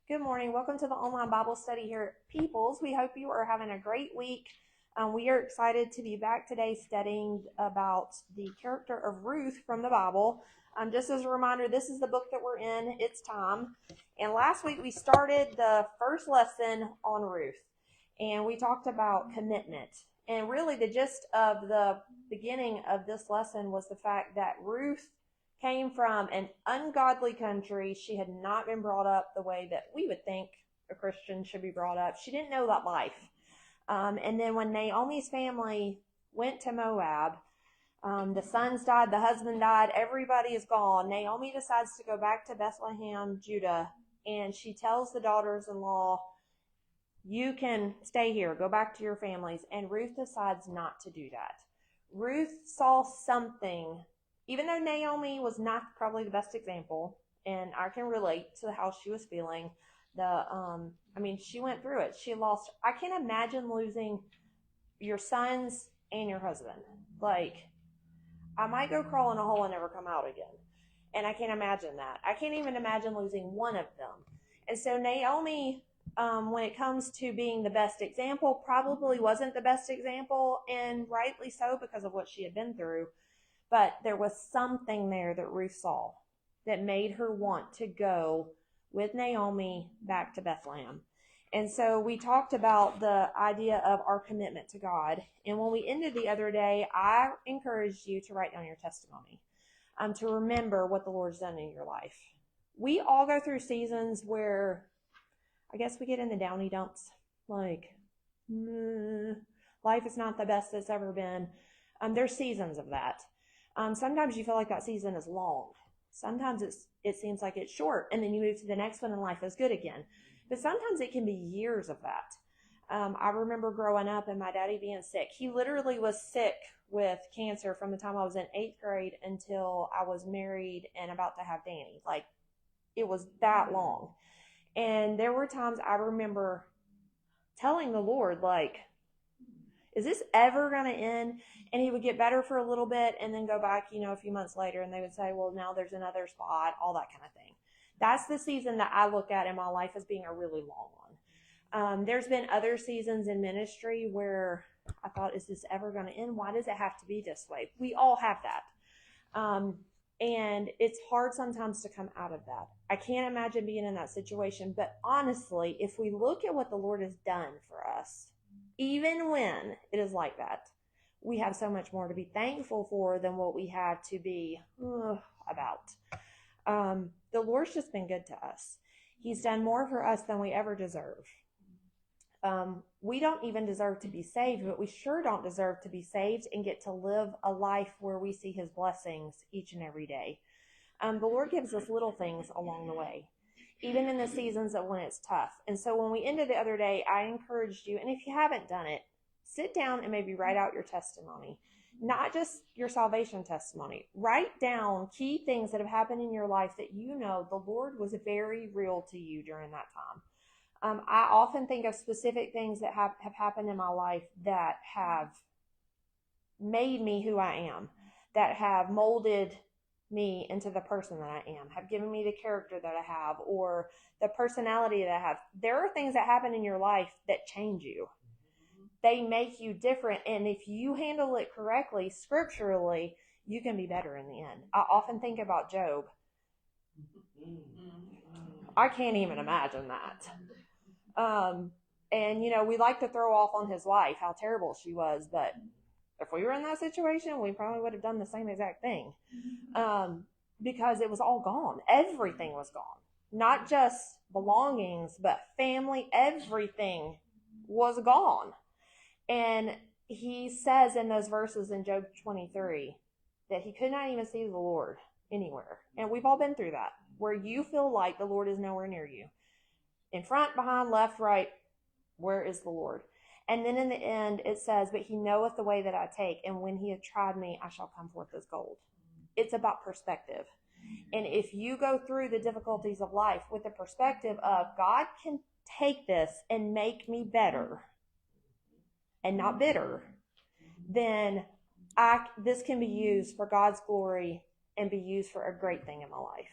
Good morning. Welcome to the online Bible study here at Peoples. We hope you are having a great week. We are excited to be back today studying about the character of Ruth from the Bible. Just as a reminder, this is the book that we're in. It's time. And last week we started the first lesson on Ruth. And we talked about commitment. And really the gist of the beginning of this lesson was the fact that Ruth came from an ungodly country. She had not been brought up the way that we would think a Christian should be brought up. She didn't know that life. And then when Naomi's family went to Moab, the sons died, the husband died, everybody is gone. Naomi decides to go back to Bethlehem, Judah, and she tells the daughters-in-law, you can stay here, go back to your families. And Ruth decides not to do that. Ruth saw something. Even though Naomi was not probably the best example, and I can relate to how she was feeling, she went through it. She lost, I can't imagine losing your sons and your husband. Like, I might go crawl in a hole and never come out again. And I can't imagine that. I can't even imagine losing one of them. And so Naomi, when it comes to being the best example, probably wasn't the best example, and rightly so because of what she had been through. But there was something there that Ruth saw that made her want to go with Naomi back to Bethlehem. And so we talked about the idea of our commitment to God. And when we ended the other day, I encouraged you to write down your testimony, to remember what the Lord's done in your life. We all go through seasons where I guess we get in the downy dumps, like, life is not the best it's ever been. There's seasons of that. Sometimes you feel like that season is long. Sometimes it seems like it's short, and then you move to the next one and life is good again. But sometimes it can be years of that. I remember growing up and my daddy being sick. He literally was sick with cancer from the time I was in 8th grade until I was married and about to have Danny. Like, it was that long. And there were times I remember telling the Lord, like, is this ever going to end? And he would get better for a little bit and then go back, a few months later, and they would say, well, now there's another spot, all that kind of thing. That's the season that I look at in my life as being a really long one. There's been other seasons in ministry where I thought, is this ever going to end? Why does it have to be this way? We all have that. And it's hard sometimes to come out of that. I can't imagine being in that situation. But honestly, if we look at what the Lord has done for us, even when it is like that, we have so much more to be thankful for than what we have to be about. The Lord's just been good to us. He's done more for us than we ever deserve. We don't even deserve to be saved, but we sure don't deserve to be saved and get to live a life where we see his blessings each and every day. The Lord gives us little things along the way, even in the seasons of when it's tough. And so when we ended the other day, I encouraged you, and if you haven't done it, sit down and maybe write out your testimony. Not just your salvation testimony. Write down key things that have happened in your life that you know the Lord was very real to you during that time. I often think of specific things that have happened in my life that have made me who I am, that have molded me into the person that I am, have given me the character that I have, or the personality that I have. There are things that happen in your life that change you. They make you different, and if you handle it correctly, scripturally, you can be better in the end. I often think about Job. I can't even imagine that. And we like to throw off on his wife how terrible she was, but if we were in that situation, we probably would have done the same exact thing. Because it was all gone. Everything was gone. Not just belongings, but family, everything was gone. And he says in those verses in Job 23 that he could not even see the Lord anywhere. And we've all been through that, where you feel like the Lord is nowhere near you. In front, behind, left, right, where is the Lord? And then in the end, it says, but he knoweth the way that I take, and when he hath tried me, I shall come forth as gold. It's about perspective. And if you go through the difficulties of life with the perspective of God can take this and make me better and not bitter, then this can be used for God's glory and be used for a great thing in my life.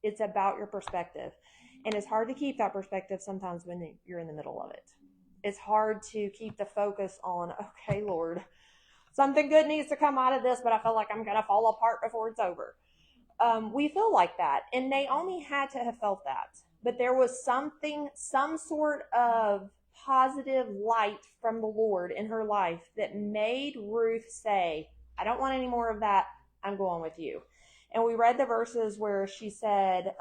It's about your perspective. And it's hard to keep that perspective sometimes when you're in the middle of it. It's hard to keep the focus on, okay, Lord, something good needs to come out of this, but I feel like I'm going to fall apart before it's over. We feel like that. And Naomi had to have felt that. But there was some sort of positive light from the Lord in her life that made Ruth say, I don't want any more of that. I'm going with you. And we read the verses where she said,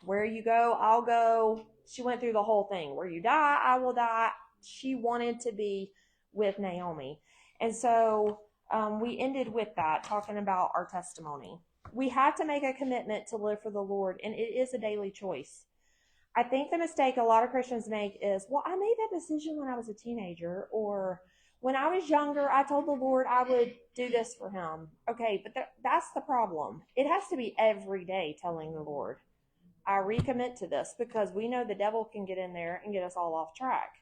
where you go, I'll go. She went through the whole thing. Where you die, I will die. She wanted to be with Naomi. And so we ended with that, talking about our testimony. We have to make a commitment to live for the Lord, and it is a daily choice. I think the mistake a lot of Christians make is, well, I made that decision when I was a teenager, or when I was younger, I told the Lord I would do this for him. Okay, but that's the problem. It has to be every day telling the Lord, I recommit to this, because we know the devil can get in there and get us all off track.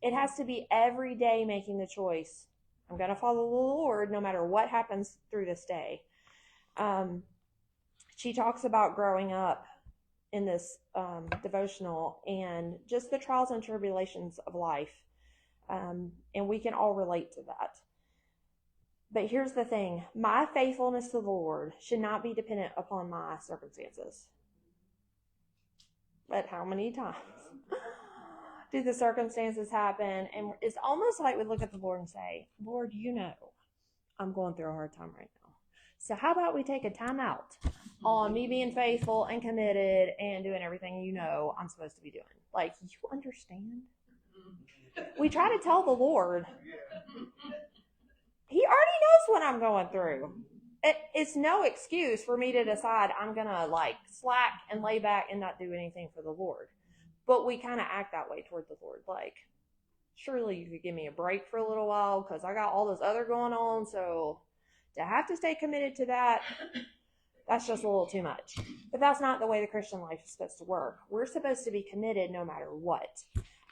It has to be every day making the choice. I'm going to follow the Lord no matter what happens through this day. She talks about growing up in this devotional and just the trials and tribulations of life. And we can all relate to that. But here's the thing. My faithfulness to the Lord should not be dependent upon my circumstances. But how many times do the circumstances happen? And it's almost like we look at the Lord and say, Lord, you know, I'm going through a hard time right now. So how about we take a time out on me being faithful and committed and doing everything you know I'm supposed to be doing? Like, you understand? We try to tell the Lord. He already knows what I'm going through. It's no excuse for me to decide I'm going to slack and lay back and not do anything for the Lord. But we kind of act that way toward the Lord. Like, surely you could give me a break for a little while because I got all this other going on. So to have to stay committed to that, that's just a little too much. But that's not the way the Christian life is supposed to work. We're supposed to be committed no matter what.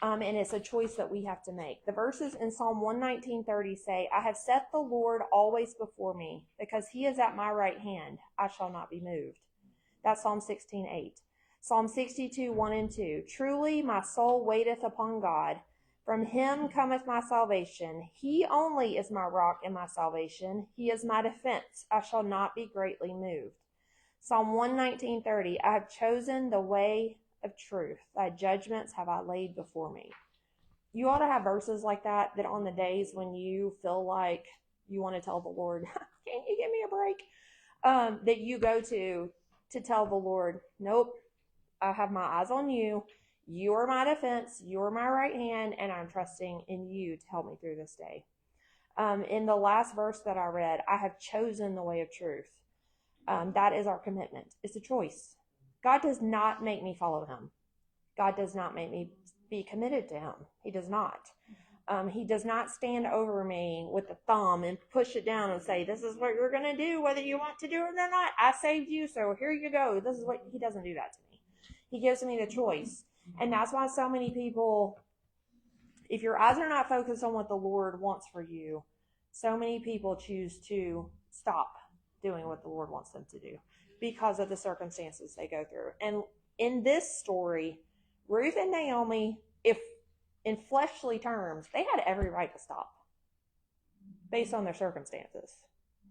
And it's a choice that we have to make. The verses in Psalm 119:30 say, I have set the Lord always before me, because he is at my right hand. I shall not be moved. That's Psalm 16:8. Psalm 62:1 and 2. Truly my soul waiteth upon God. From him cometh my salvation. He only is my rock and my salvation. He is my defense. I shall not be greatly moved. Psalm 119:30. I have chosen the way of truth. Thy judgments have I laid before me. You ought to have verses like that on the days when you feel like you want to tell the Lord, can you give me a break? That you go to tell the Lord, nope, I have my eyes on you. You are my defense. You are my right hand, and I'm trusting in you to help me through this day. In the last verse that I read, I have chosen the way of truth. That is our commitment. It's a choice. God does not make me follow him. God does not make me be committed to him. He does not. He does not stand over me with a thumb and push it down and say, this is what you're going to do, whether you want to do it or not. I saved you, so here you go. This is what he doesn't do that to me. He gives me the choice. And that's why so many people, if your eyes are not focused on what the Lord wants for you, so many people choose to stop doing what the Lord wants them to do because of the circumstances they go through. And in this story, Ruth and Naomi, if in fleshly terms, they had every right to stop based on their circumstances.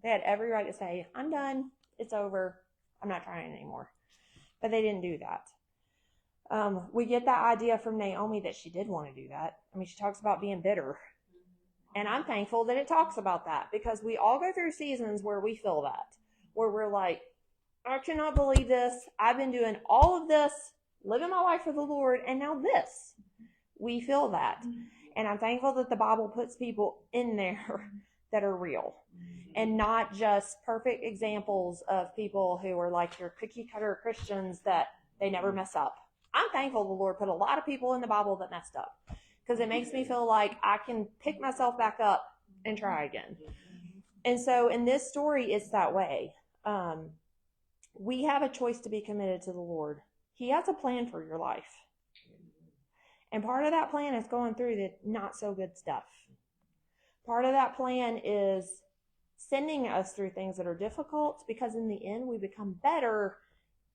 They had every right to say, I'm done. It's over. I'm not trying anymore. But they didn't do that. We get that idea from Naomi that she did want to do that. I mean, she talks about being bitter. And I'm thankful that it talks about that, because we all go through seasons where we feel that, where we're like, I cannot believe this. I've been doing all of this, living my life for the Lord, and now this. We feel that. And I'm thankful that the Bible puts people in there that are real and not just perfect examples of people who are like your cookie cutter Christians that they never mess up. I'm thankful the Lord put a lot of people in the Bible that messed up, because it makes me feel like I can pick myself back up and try again. And so in this story, it's that way. We have a choice to be committed to the Lord. He has a plan for your life. And part of that plan is going through the not so good stuff. Part of that plan is sending us through things that are difficult, because in the end we become better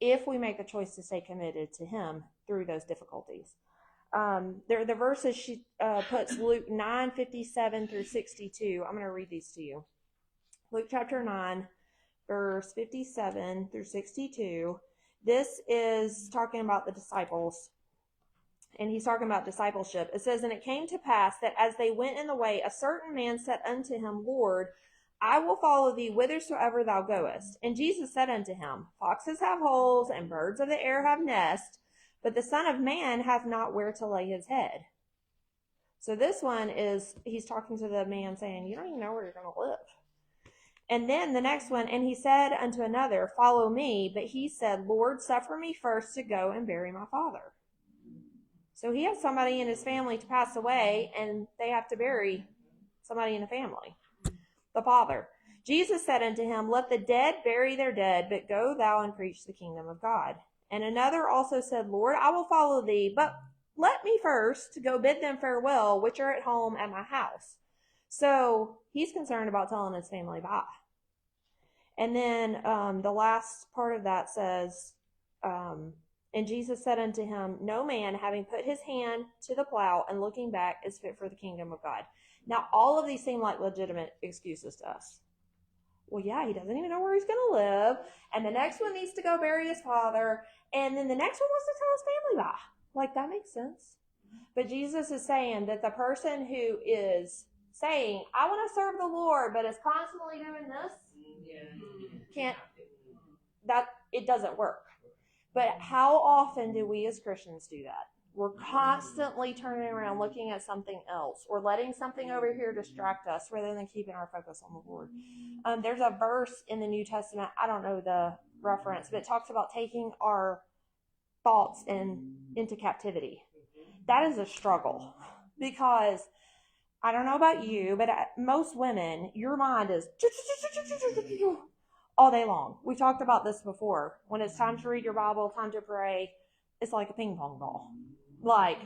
if we make the choice to stay committed to him through those difficulties. The verses she puts Luke 9:57 through 62. I'm going to read these to you. Luke chapter 9, verse 57 through 62. This is talking about the disciples, and he's talking about discipleship. It says, "And it came to pass that as they went in the way, a certain man said unto him, Lord, I will follow thee whithersoever thou goest. And Jesus said unto him, Foxes have holes, and birds of the air have nests, but the Son of Man hath not where to lay his head." So this one is, he's talking to the man saying, you don't even know where you're going to live. And then the next one, "And he said unto another, Follow me. But he said, Lord, suffer me first to go and bury my father." So he has somebody in his family to pass away, and they have to bury somebody in the family, the father. Jesus said unto him, Let the dead bury their dead, but go thou and preach the kingdom of God. And another also said, Lord, I will follow thee, but let me first go bid them farewell, which are at home at my house. So he's concerned about telling his family bye. And then the last part of that says, and Jesus said unto him, No man, having put his hand to the plow and looking back, is fit for the kingdom of God. Now, all of these seem like legitimate excuses to us. Well, yeah, he doesn't even know where he's going to live. And the next one needs to go bury his father. And then the next one wants to tell his family bye. Like, that makes sense. But Jesus is saying that the person who is saying, I want to serve the Lord, but is constantly doing this, it doesn't work. But how often do we as Christians do that? We're constantly turning around looking at something else or letting something over here distract us rather than keeping our focus on the Lord. There's a verse in the New Testament, I don't know the reference, but it talks about taking our thoughts into captivity. That is a struggle because I don't know about you, but most women, your mind is all day long. We talked about this before. When it's time to read your Bible, time to pray, it's like a ping pong ball. Like,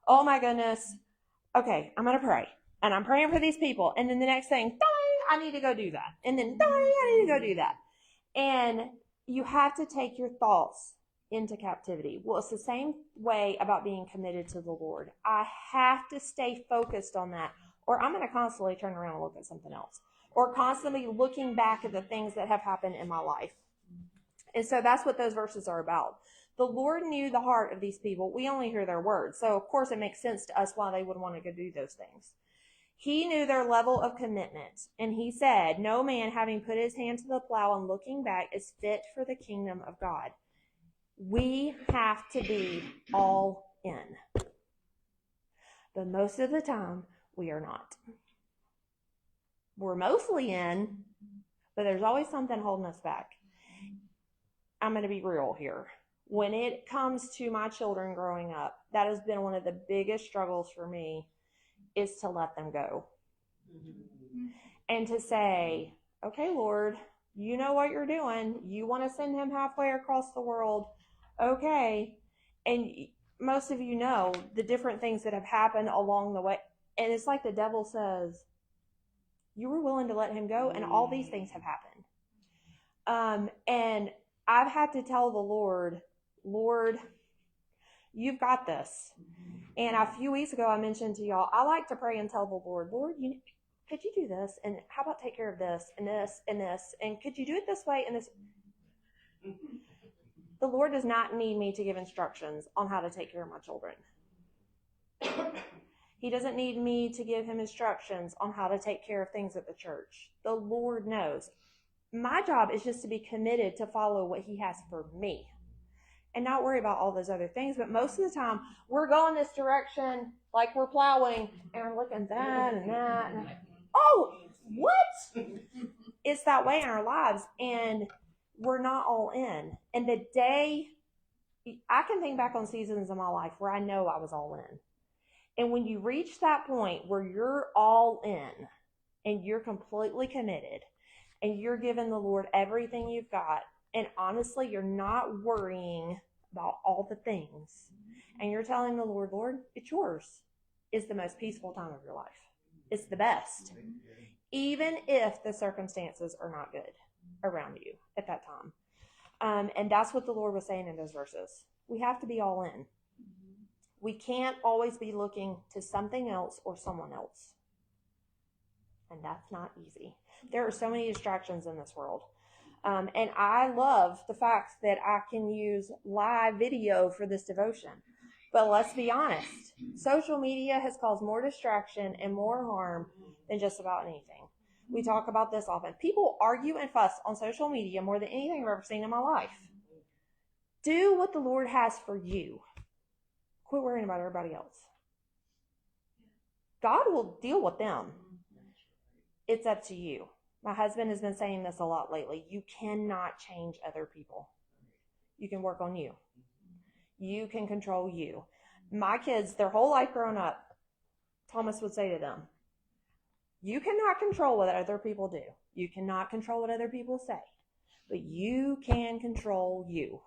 oh my goodness, okay, I'm going to pray. And I'm praying for these people. And then the next thing, ding, I need to go do that. And then, ding, I need to go do that. And you have to take your thoughts into captivity. Well, it's the same way about being committed to the Lord. I have to stay focused on that, or I'm going to constantly turn around and look at something else, or constantly looking back at the things that have happened in my life. And so that's what those verses are about. The Lord knew the heart of these people. We only hear their words. So, of course, it makes sense to us why they would want to go do those things. He knew their level of commitment. And he said, No man having put his hand to the plow and looking back is fit for the kingdom of God. We have to be all in. But most of the time, we are not. We're mostly in, but there's always something holding us back. I'm going to be real here. When it comes to my children growing up, that has been one of the biggest struggles for me, is to let them go. And to say, okay, Lord, you know what you're doing. You want to send him halfway across the world. Okay. And most of you know the different things that have happened along the way. And it's like the devil says, you were willing to let him go, and all these things have happened. And I've had to tell the Lord, you've got this. And a few weeks ago, I mentioned to y'all, I like to pray and tell the Lord, could you do this? And how about take care of this and this and this? And could you do it this way and this? The Lord does not need me to give instructions on how to take care of my children. He doesn't need me to give him instructions on how to take care of things at the church. The Lord knows. My job is just to be committed to follow what he has for me and not worry about all those other things. But most of the time, we're going this direction like we're plowing and we're looking that and that. And, oh, what? It's that way in our lives, and we're not all in. And the day, I can think back on seasons of my life where I know I was all in. And when you reach that point where you're all in and you're completely committed and you're giving the Lord everything you've got, and honestly, you're not worrying about all the things, and you're telling the Lord, it's yours, is the most peaceful time of your life. It's the best. Even if the circumstances are not good around you at that time. And that's what the Lord was saying in those verses. We have to be all in. We can't always be looking to something else or someone else. And that's not easy. There are so many distractions in this world. And I love the fact that I can use live video for this devotion. But let's be honest, social media has caused more distraction and more harm than just about anything. We talk about this often. People argue and fuss on social media more than anything I've ever seen in my life. Do what the Lord has for you. Quit worrying about everybody else. God will deal with them. It's up to you. My husband has been saying this a lot lately. You cannot change other people. You can work on you. You can control you. My kids, their whole life growing up, Thomas would say to them, you cannot control what other people do. You cannot control what other people say. But you can control you.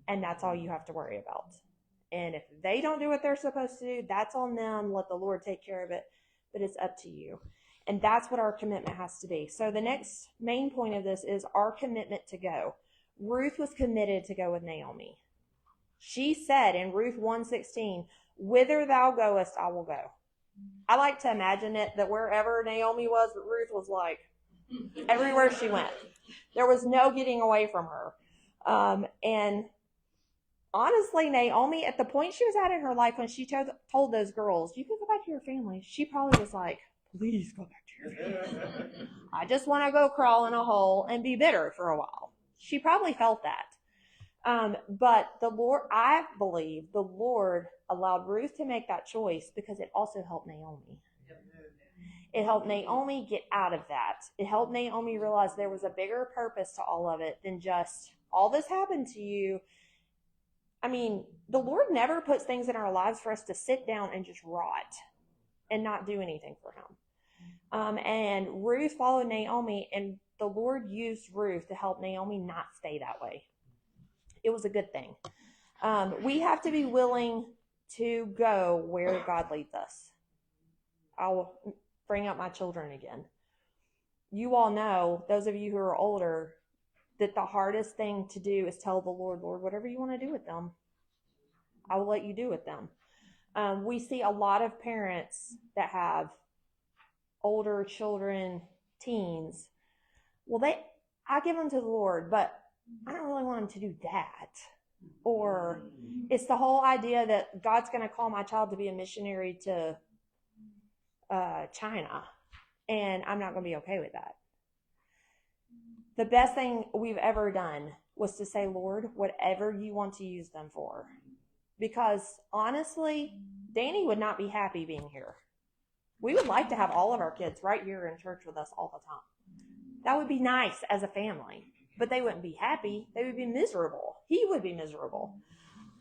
And that's all you have to worry about. And if they don't do what they're supposed to do, that's on them. Let the Lord take care of it. But it's up to you. And that's what our commitment has to be. So the next main point of this is our commitment to go. Ruth was committed to go with Naomi. She said in Ruth 1:16, whither thou goest, I will go. I like to imagine it that wherever Naomi was, Ruth was like, everywhere she went. There was no getting away from her. And honestly, Naomi, at the point she was at in her life when she told those girls, you can go back to your family, she probably was like, please go back to your family. I just want to go crawl in a hole and be bitter for a while. She probably felt that. But the Lord, I believe the Lord allowed Ruth to make that choice because it also helped Naomi. It helped Naomi get out of that. It helped Naomi realize there was a bigger purpose to all of it than just, all this happened to you. I mean, the Lord never puts things in our lives for us to sit down and just rot and not do anything for him. And Ruth followed Naomi, and the Lord used Ruth to help Naomi not stay that way. It was a good thing. We have to be willing to go where God leads us. I'll bring up my children again. You all know, those of you who are older, that the hardest thing to do is tell the Lord, Lord, whatever you want to do with them, I will let you do with them. We see a lot of parents that have older children, teens. Well, I give them to the Lord, but I don't really want them to do that. Or it's the whole idea that God's going to call my child to be a missionary to China, and I'm not going to be okay with that. The best thing we've ever done was to say, Lord, whatever you want to use them for. Because honestly, Danny would not be happy being here. We would like to have all of our kids right here in church with us all the time. That would be nice as a family. But they wouldn't be happy. They would be miserable. He would be miserable.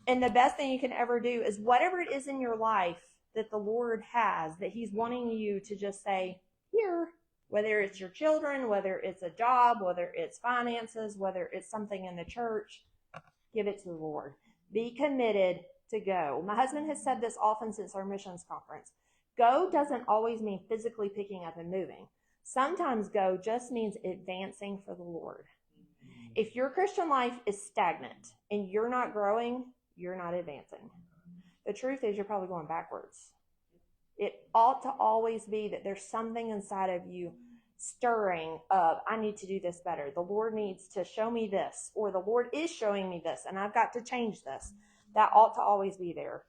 And the best thing you can ever do is whatever it is in your life that the Lord has, that he's wanting you to just say, here, whether it's your children, whether it's a job, whether it's finances, whether it's something in the church, give it to the Lord. Be committed to go. My husband has said this often since our missions conference. Go doesn't always mean physically picking up and moving. Sometimes go just means advancing for the Lord. If your Christian life is stagnant and you're not growing, you're not advancing. The truth is you're probably going backwards. It ought to always be that there's something inside of you stirring of, I need to do this better. The Lord needs to show me this, or the Lord is showing me this, and I've got to change this. That ought to always be there.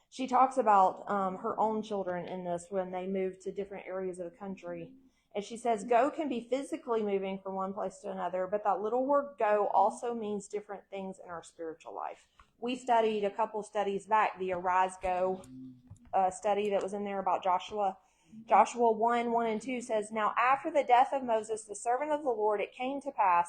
She talks about her own children in this when they move to different areas of the country. And she says, go can be physically moving from one place to another, but that little word go also means different things in our spiritual life. We studied a couple studies back, the Arise Go study that was in there about Joshua. Joshua 1:1-2 says, now after the death of Moses, the servant of the Lord, it came to pass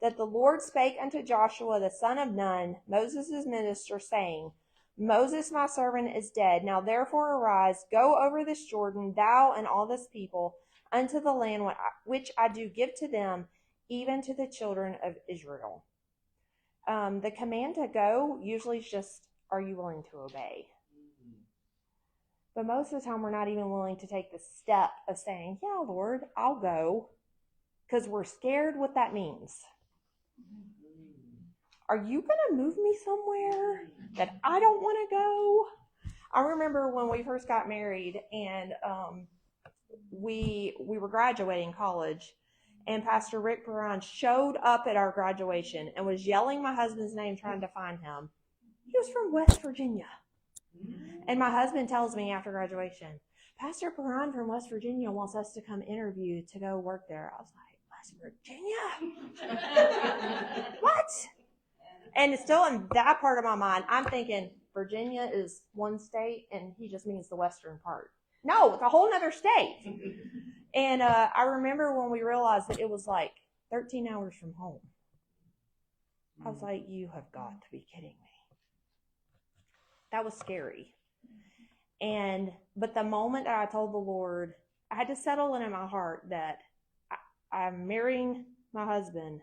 that the Lord spake unto Joshua, the son of Nun, Moses' minister, saying, Moses, my servant, is dead. Now therefore arise, go over this Jordan, thou and all this people, unto the land which I do give to them, even to the children of Israel. The command to go usually is just, are you willing to obey? But most of the time we're not even willing to take the step of saying, yeah, Lord, I'll go, because we're scared what that means. are you going to move me somewhere that I don't want to go? I remember when we first got married, and we were graduating college, and Pastor Rick Perron showed up at our graduation and was yelling my husband's name trying to find him. He was from West Virginia. And my husband tells me after graduation, Pastor Perron from West Virginia wants us to come interview to go work there. I was like, West Virginia? What? And it's still in that part of my mind, I'm thinking Virginia is one state and he just means the western part. No, it's a whole other state. And I remember when we realized that it was like 13 hours from home. I was like, you have got to be kidding me. That was scary. But the moment that I told the Lord, I had to settle in my heart that I'm marrying my husband.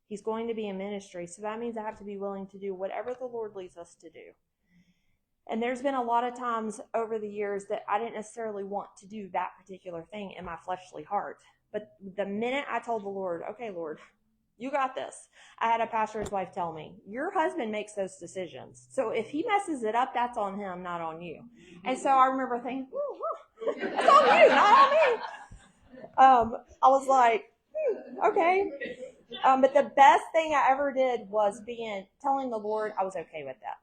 He's going to be in ministry. So that means I have to be willing to do whatever the Lord leads us to do. And there's been a lot of times over the years that I didn't necessarily want to do that particular thing in my fleshly heart. But the minute I told the Lord, okay, Lord, you got this. I had a pastor's wife tell me, your husband makes those decisions. So if he messes it up, that's on him, not on you. And so I remember thinking, that's on you, not on me. I was like, okay. But the best thing I ever did was telling the Lord I was okay with that.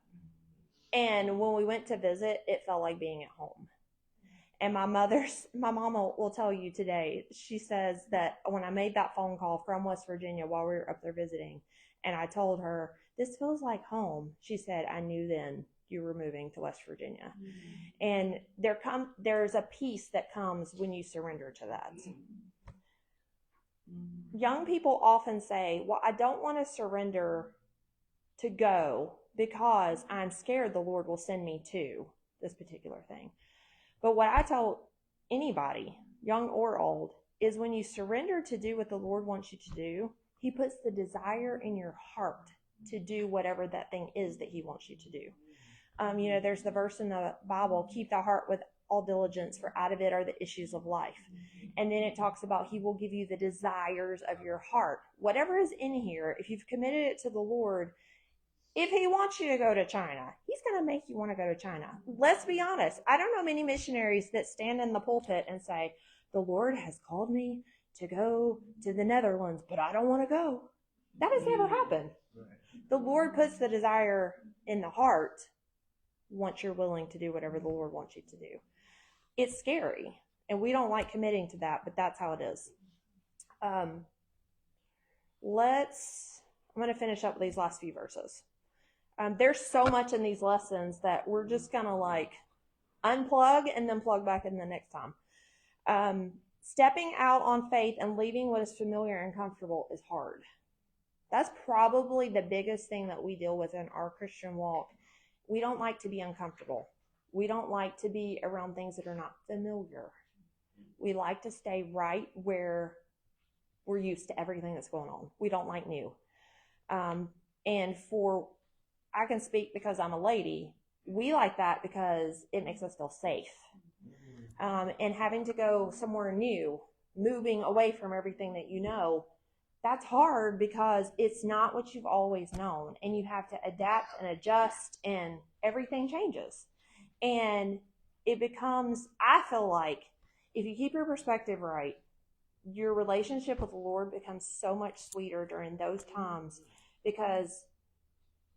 And when we went to visit, it felt like being at home. And my mama will tell you today, she says that when I made that phone call from West Virginia while we were up there visiting, and I told her, this feels like home, she said, I knew then you were moving to West Virginia. Mm-hmm. And there's a peace that comes when you surrender to that. Mm-hmm. Young people often say, well, I don't want to surrender to go because I'm scared the Lord will send me to this particular thing. But what I tell anybody, young or old, is when you surrender to do what the Lord wants you to do, he puts the desire in your heart to do whatever that thing is that he wants you to do. There's the verse in the Bible, keep thy heart with all diligence, for out of it are the issues of life. And then it talks about he will give you the desires of your heart. Whatever is in here, if you've committed it to the Lord, if he wants you to go to China, he's going to make you want to go to China. Let's be honest. I don't know many missionaries that stand in the pulpit and say, the Lord has called me to go to the Netherlands, but I don't want to go. That has never happened. The Lord puts the desire in the heart once you're willing to do whatever the Lord wants you to do. It's scary, and we don't like committing to that, but that's how it is. I'm going to finish up with these last few verses. There's so much in these lessons that we're just going to unplug and then plug back in the next time. Stepping out on faith and leaving what is familiar and comfortable is hard. That's probably the biggest thing that we deal with in our Christian walk. We don't like to be uncomfortable. We don't like to be around things that are not familiar. We like to stay right where we're used to everything that's going on. We don't like new. I can speak because I'm a lady. We like that because it makes us feel safe. And having to go somewhere new, moving away from everything that you know, that's hard because it's not what you've always known. And you have to adapt and adjust, and everything changes. And it becomes, I feel like, if you keep your perspective right, your relationship with the Lord becomes so much sweeter during those times, because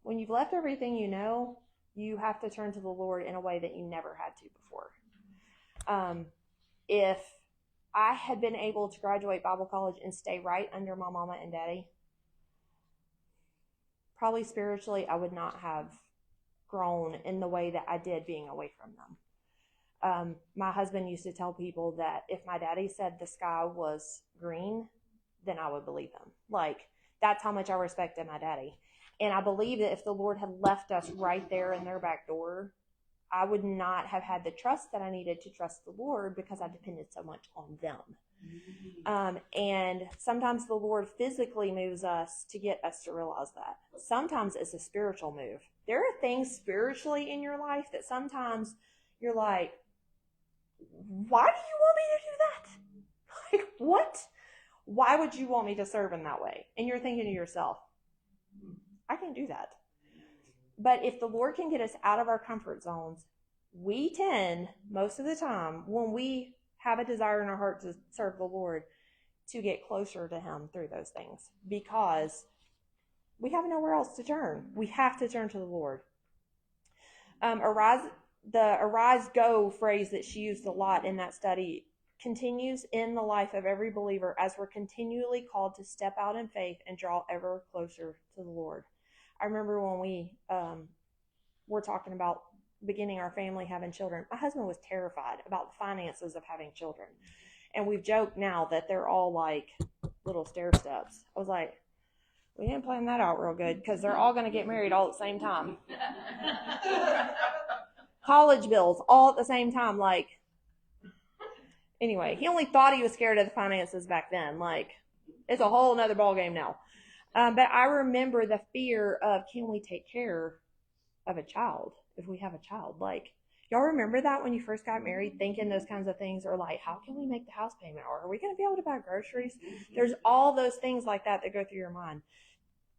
when you've left everything you know, you have to turn to the Lord in a way that you never had to before. If I had been able to graduate Bible college and stay right under my mama and daddy, probably spiritually I would not have grown in the way that I did being away from them. My husband used to tell people that if my daddy said the sky was green, then I would believe him. That's how much I respected my daddy. And I believe that if the Lord had left us right there in their back door, I would not have had the trust that I needed to trust the Lord, because I depended so much on them. And sometimes the Lord physically moves us to get us to realize that. Sometimes it's a spiritual move. There are things spiritually in your life that sometimes you're like, why do you want me to do that? What? Why would you want me to serve in that way? And you're thinking to yourself, I can't do that. But if the Lord can get us out of our comfort zones, we tend, most of the time, when we have a desire in our heart to serve the Lord, to get closer to Him through those things, because we have nowhere else to turn. We have to turn to the Lord. The arise, go phrase that she used a lot in that study continues in the life of every believer as we're continually called to step out in faith and draw ever closer to the Lord. I remember when we were talking about beginning our family, having children, my husband was terrified about the finances of having children. And we've joked now that they're all like little stair steps. I was like, we didn't plan that out real good because they're all going to get married all at the same time. College bills all at the same time. Like, anyway, he only thought he was scared of the finances back then. Like, it's a whole nother ballgame now. But I remember the fear of, can we take care of a child if we have a child? Like, y'all remember that when you first got married, thinking those kinds of things, or like, how can we make the house payment? Or are we going to be able to buy groceries? There's all those things like that that go through your mind.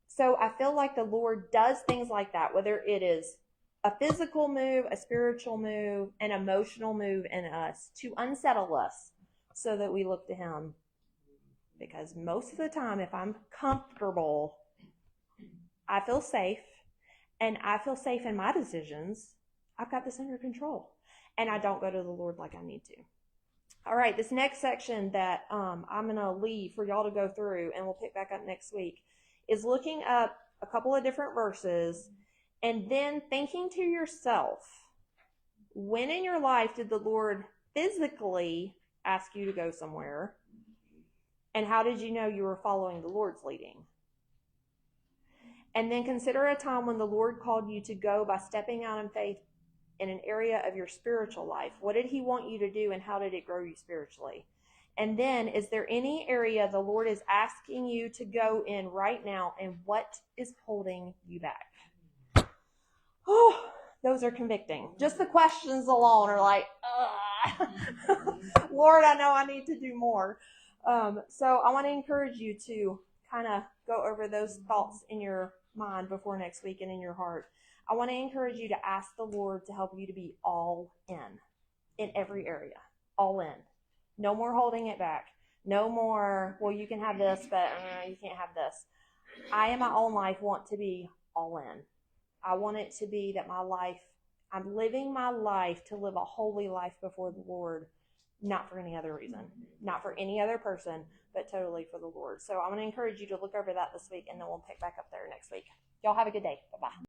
So I feel like the Lord does things like that, whether it is a physical move, a spiritual move, an emotional move in us to unsettle us so that we look to Him. Because most of the time, if I'm comfortable, I feel safe, and I feel safe in my decisions. I've got this under control, and I don't go to the Lord like I need to. All right, this next section that I'm going to leave for y'all to go through, and we'll pick back up next week, is looking up a couple of different verses and then thinking to yourself, when in your life did the Lord physically ask you to go somewhere? And how did you know you were following the Lord's leading? And then consider a time when the Lord called you to go by stepping out in faith in an area of your spiritual life. What did He want you to do, and how did it grow you spiritually? And then, is there any area the Lord is asking you to go in right now, and what is holding you back? Oh, those are convicting. Just the questions alone are like, Lord, I know I need to do more. So I want to encourage you to kind of go over those thoughts in your mind before next week and in your heart. I want to encourage you to ask the Lord to help you to be all in every area, all in. No more holding it back. No more, well, you can have this, but you can't have this. I, in my own life, want to be all in. I want it to be that my life, I'm living my life to live a holy life before the Lord, not for any other reason, not for any other person, but totally for the Lord. So I'm going to encourage you to look over that this week, and then we'll pick back up there next week. Y'all have a good day. Bye-bye.